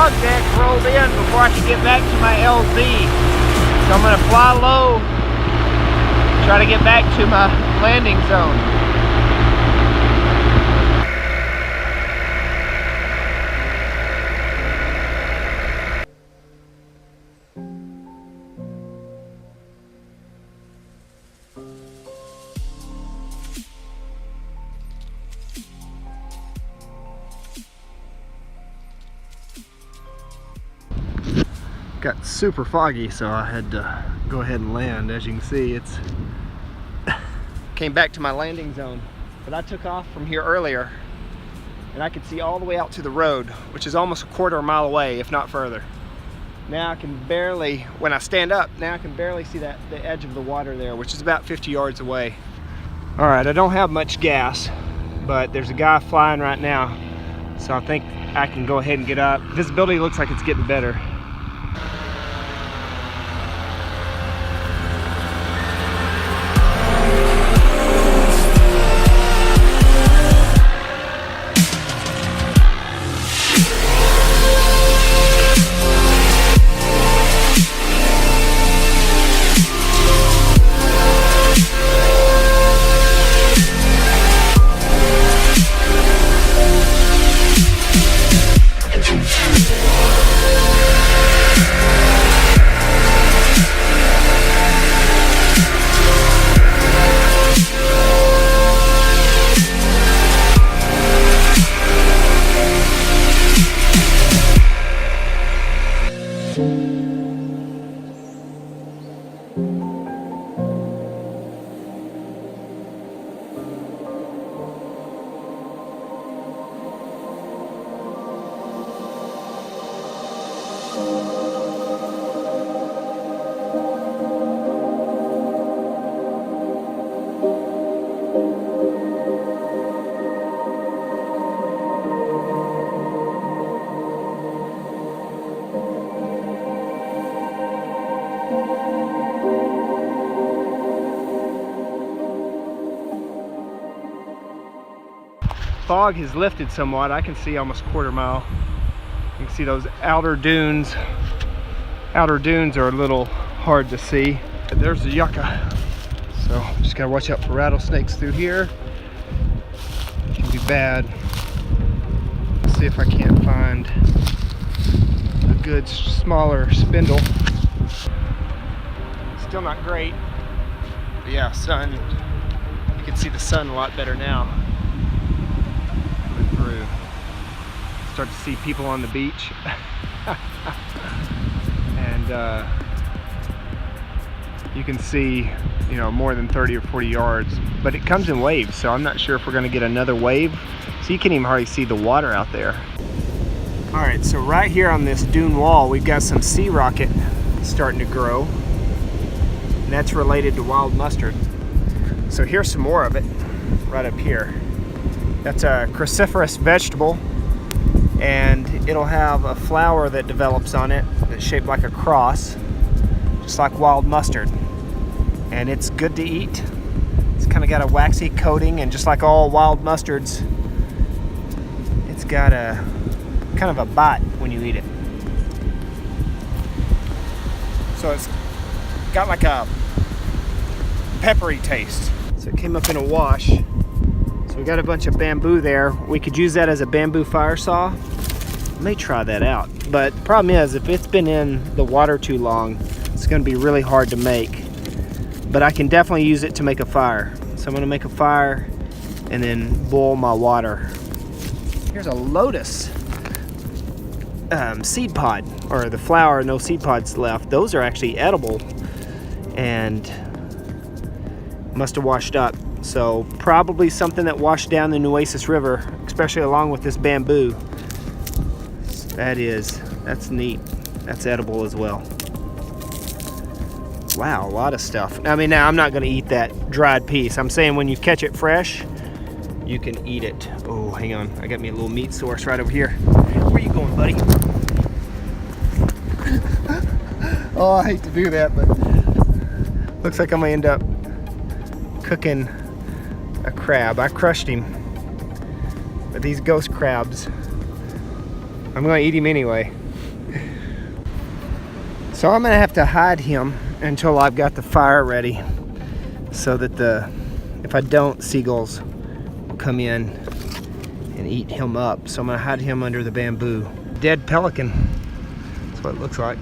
fog deck rolled in before I could get back to my LZ. So I'm gonna fly low, try to get back to my landing zone. Got super foggy, so I had to go ahead and land. As you can see, it's came back to my landing zone, but I took off from here earlier and I could see all the way out to the road, which is almost a quarter of a mile away, if not further. Now I can barely, when I stand up, now I can barely see the edge of the water there, which is about 50 yards away. All right, I don't have much gas, but there's a guy flying right now, so I think I can go ahead and get up. Visibility looks like it's getting better. Fog has lifted somewhat. I can see almost a quarter mile. You can see those outer dunes. Outer dunes are a little hard to see. There's the yucca. So just gotta watch out for rattlesnakes through here. It can be bad. Let's see if I can't find a good smaller spindle. Still not great. But yeah, sun. You can see the sun a lot better now. Through. Start to see people on the beach. And you can see, you know, more than 30 or 40 yards, but it comes in waves, so I'm not sure if we're going to get another wave. So you can't even hardly see the water out there. All right, so right here on this dune wall, we've got some sea rocket starting to grow, and that's related to wild mustard. So here's some more of it right up here. That's a cruciferous vegetable, and it'll have a flower that develops on it that's shaped like a cross, just like wild mustard. And it's good to eat. It's kind of got a waxy coating, and just like all wild mustards, it's got a kind of a bite when you eat it. So it's got like a peppery taste. So it came up in a wash. So we got a bunch of bamboo there. We could use that as a bamboo fire saw. I may try that out. But the problem is, if it's been in the water too long, it's gonna be really hard to make. But I can definitely use it to make a fire. So I'm gonna make a fire and then boil my water. Here's a lotus seed pod, or the flower, no seed pods left. Those are actually edible and must have washed up. So probably something that washed down the Nueces River, especially along with this bamboo. That's neat. That's edible as well. Wow, a lot of stuff. I mean, now I'm not gonna eat that dried piece. I'm saying when you catch it fresh, you can eat it. Oh, hang on, I got me a little meat source right over here. Where you going, buddy? Oh, I hate to do that, but looks like I'm gonna end up cooking a crab. I crushed him, but these ghost crabs, I'm gonna eat him anyway. So I'm gonna have to hide him until I've got the fire ready, so that if I don't, seagulls will come in and eat him up. So I'm gonna hide him under the bamboo. Dead pelican. That's what it looks like.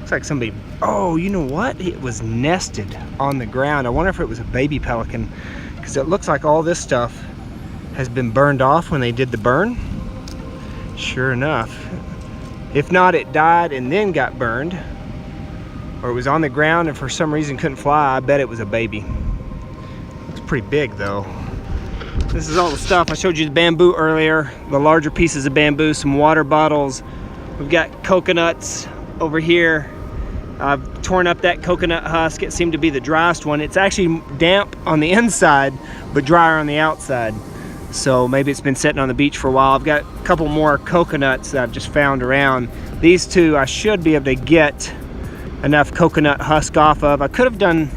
Looks like somebody, oh, you know what? It was nested on the ground. I wonder if it was a baby pelican, because it looks like all this stuff has been burned off when they did the burn. Sure enough. If not, it died and then got burned, or it was on the ground and for some reason couldn't fly. I bet it was a baby. Looks pretty big though. This is all the stuff. I showed you the bamboo earlier, the larger pieces of bamboo, some water bottles. We've got coconuts over here. I've torn up that coconut husk. It seemed to be the driest one. It's actually damp on the inside, but drier on the outside. So maybe it's been sitting on the beach for a while. I've got a couple more coconuts that I've just found around. These two I should be able to get enough coconut husk off of. I could have done,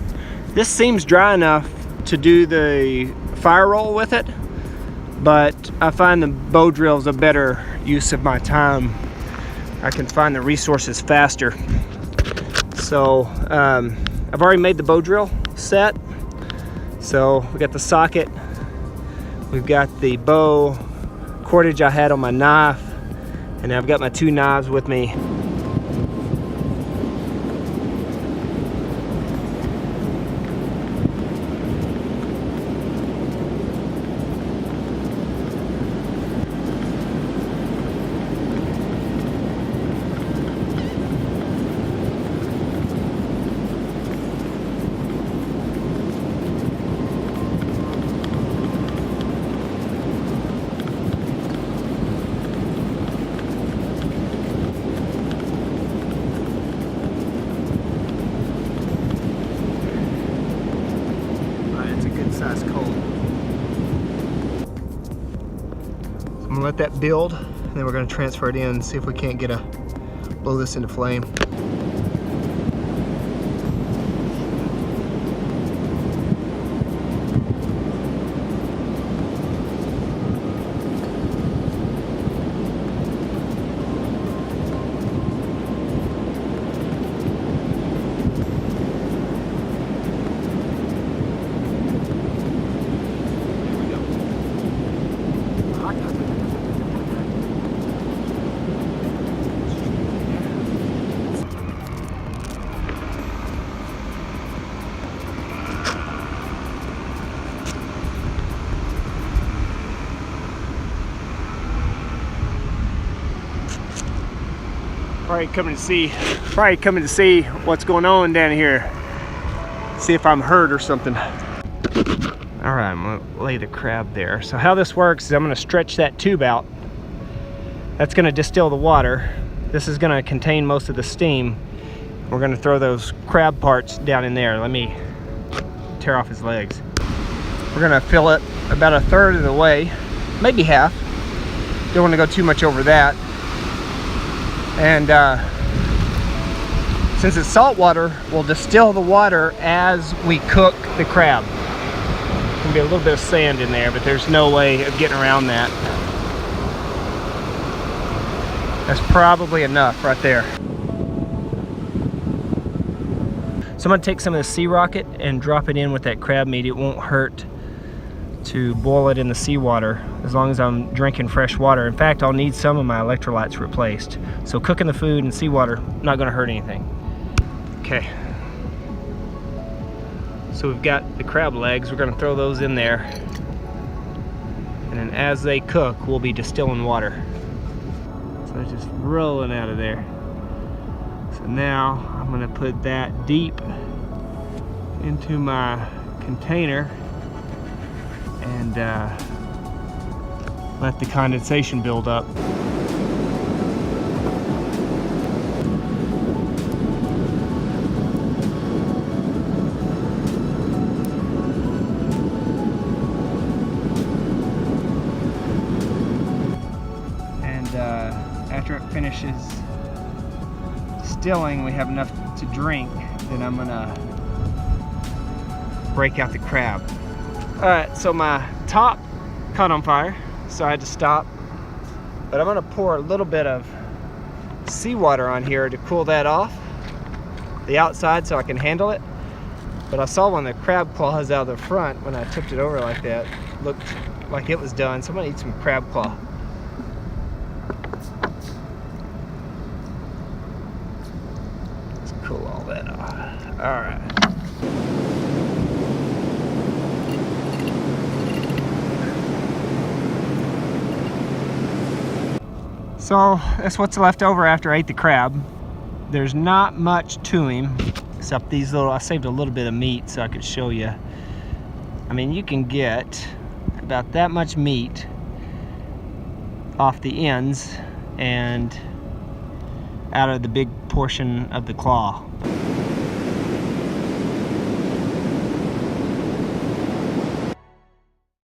this seems dry enough to do the fire roll with it, but I find the bow drill is a better use of my time. I can find the resources faster. So I've already made the bow drill set. So we got the socket. We've got the bow cordage I had on my knife, and I've got my two knives with me. I'm gonna let that build, and then we're gonna transfer it in and see if we can't blow this into flame. Probably coming to see what's going on down here. See if I'm hurt or something. All right, I'm gonna lay the crab there. So how this works is I'm gonna stretch that tube out. That's gonna distill the water. This is gonna contain most of the steam. We're gonna throw those crab parts down in there. Let me tear off his legs. We're gonna fill it about a third of the way, maybe half. Don't wanna go too much over that. And since it's salt water, we'll distill the water as we cook the crab. There'll be a little bit of sand in there, but there's no way of getting around that. That's probably enough right there. So I'm gonna take some of the sea rocket and drop it in with that crab meat. It won't hurt to boil it in the seawater as long as I'm drinking fresh water. In fact, I'll need some of my electrolytes replaced. So cooking the food in seawater, not gonna hurt anything. Okay. So we've got the crab legs. We're gonna throw those in there. And then as they cook, we'll be distilling water. So they're just rolling out of there. So now I'm gonna put that deep into my container and let the condensation build up. And after it finishes distilling, we have enough to drink, then I'm gonna break out the crab. Alright, so my top caught on fire, so I had to stop. But I'm gonna pour a little bit of seawater on here to cool that off, the outside, so I can handle it. But I saw one of the crab claws out of the front when I tipped it over like that. Looked like it was done, so I'm gonna eat some crab claw. Let's cool all that off. All right. So that's what's left over after I ate the crab. There's not much to him, except these little, I saved a little bit of meat so I could show you. I mean, you can get about that much meat off the ends and out of the big portion of the claw.